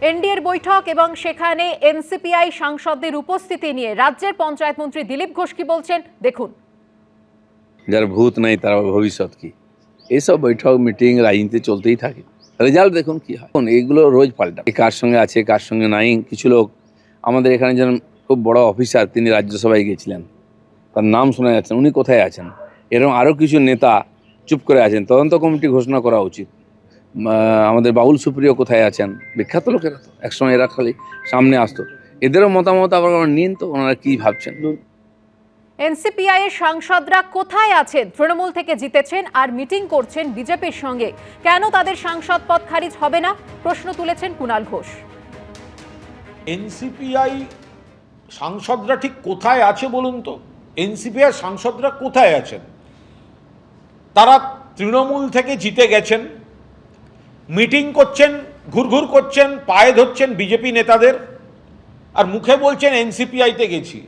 এনডিএর বৈঠক এবং সেখানে এনসিপিআই সাংসদদের উপস্থিতি নিয়ে রাজ্যের পঞ্চায়েত মন্ত্রী দিলীপ ঘোষ কি বলছেন দেখুন। যার ভূত নাই তার ভবিষ্যৎ কি, এইসব বৈঠক মিটিং রাজনীতি চলতেই থাকে। রেজাল্ট দেখুন কি হয়, এগুলো রোজ পাল্টা, কার সঙ্গে আছে কার সঙ্গে নাই। কিছু লোক আমাদের এখানে যেন খুব বড় অফিসার, তিনি রাজ্যসভায় গেছিলেন, তার নাম শোনা যাচ্ছে, উনি কোথায় আছেন? এরকম আরও কিছু নেতা চুপ করে আছেন, তদন্ত কমিটি ঘোষণা করা উচিত। আমাদের বাউল সুপ্রিয় কোথায় আছেন? বিখ্যাত লোকেরা তো একসময় এরা খালি সামনে আসতো, এদেরও মতামত আবার নিন তো, ওনারা কি ভাবছেন। এনসিপিআই এর সাংসদরা কোথায় আছেন? তৃণমূল থেকে জিতেছেন আর মিটিং করছেন বিজেপির সঙ্গে, কেন তাদের সাংসদ পদ খারিজ হবে না? প্রশ্ন তুলেছেন কুণাল ঘোষ। এনসিপিআই সাংসদরা ঠিক কোথায় আছে বলুন তো? এনসিপিআই সাংসদরা কোথায় আছেন? তারা তৃণমূল থেকে জিতে গেছেন, মিটিং করছেন, ঘুরঘুর করছেন, পায়ে ধরছেন বিজেপি নেতাদের, আর মুখে বলছেন এনসিপিআইতে গেছি।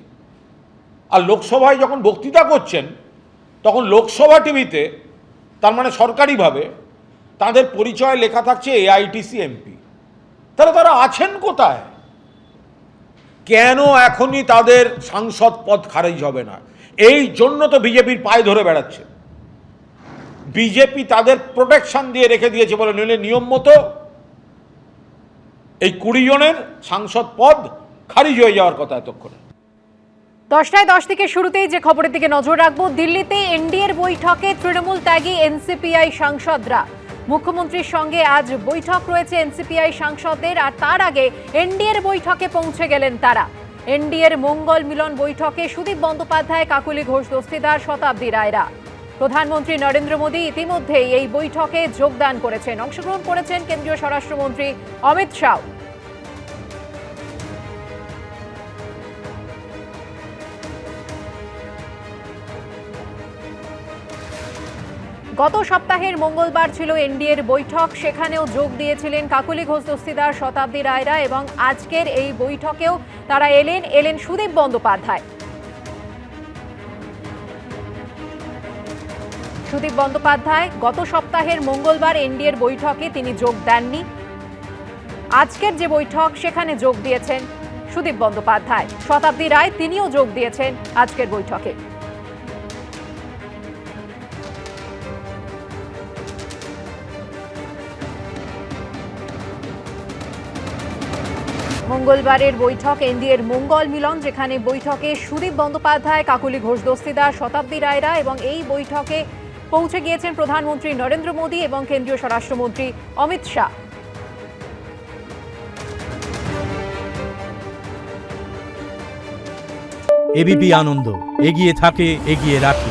আর লোকসভায় যখন বক্তৃতা করছেন তখন লোকসভা টিভিতে, তার মানে সরকারিভাবে, তাদের পরিচয় লেখা থাকছে এআইটিসি এমপি। তারা আছেন কোথায়? কেন এখনই তাদের সাংসদ পদ খারিজ হবে না? এই জন্য তো বিজেপির পায়ে ধরে বেড়াচ্ছে। বিজেপি তাদের প্রোটেকশন দিয়ে রেখে দিয়েছে বলে, নইলে নিয়ম মতো এই 20 জনের সাংসদ পদ খারিজ হয়ে যাওয়ার কথা এতক্ষণে। 10টায় 10 থেকে শুরুতেই যে খবরের দিকে নজর রাখবো, দিল্লিতে এনডিএর বৈঠকে তৃণমূল ত্যাগী এনসিপিআই সাংসদরা। মুখ্যমন্ত্রীর সঙ্গে আজ বৈঠক রয়েছে এনসিপিআই সাংসদদের, আর তার আগে এনডিএর বৈঠকে পৌঁছে গেলেন তারা। এনডিএর মঙ্গল মিলন বৈঠকে সুদীপ বন্দ্যোপাধ্যায়, কাকলি ঘোষ দস্তিদার, শতাব্দী রায়রা। প্রধানমন্ত্রী নরেন্দ্র মোদী ইতিমধ্যেই এই বৈঠকে যোগদান করেছেন, অংশগ্রহণ করেছেন কেন্দ্রীয় স্বরাষ্ট্রমন্ত্রী অমিত শাহ। গত সপ্তাহের মঙ্গলবার ছিল এনডিএর বৈঠক, সেখানেও যোগ দিয়েছিলেন কাকলি ঘোষ দস্তিদার, শতাব্দী রায়রা, এবং আজকের এই বৈঠকেও তারা এলেন সুদীপ বন্দ্যোপাধ্যায়। সুদীপ বন্দ্যোপাধ্যায় গত সপ্তাহের মঙ্গলবার এনডিএর বৈঠকে তিনি যোগ দেননি। আজকের যে বৈঠক সেখানে যোগ দিয়েছেন সুদীপ বন্দ্যোপাধ্যায়। শতাব্দী রায় তিনিও যোগ দিয়েছেন আজকের বৈঠকে। মঙ্গলবারের বৈঠক এনডিএর মঙ্গল মিলন, যেখানে বৈঠকে সুদীপ বন্দ্যোপাধ্যায়, কাকলি ঘোষ দস্তিদার, শতাব্দী রায়রা, এবং এই বৈঠকে পৌঁছে গিয়েছেন প্রধানমন্ত্রী নরেন্দ্র মোদী এবং কেন্দ্রীয় স্বরাষ্ট্রমন্ত্রী অমিত শাহ। এবিপি আনন্দ, এগিয়ে থাকে, এগিয়ে রাখে।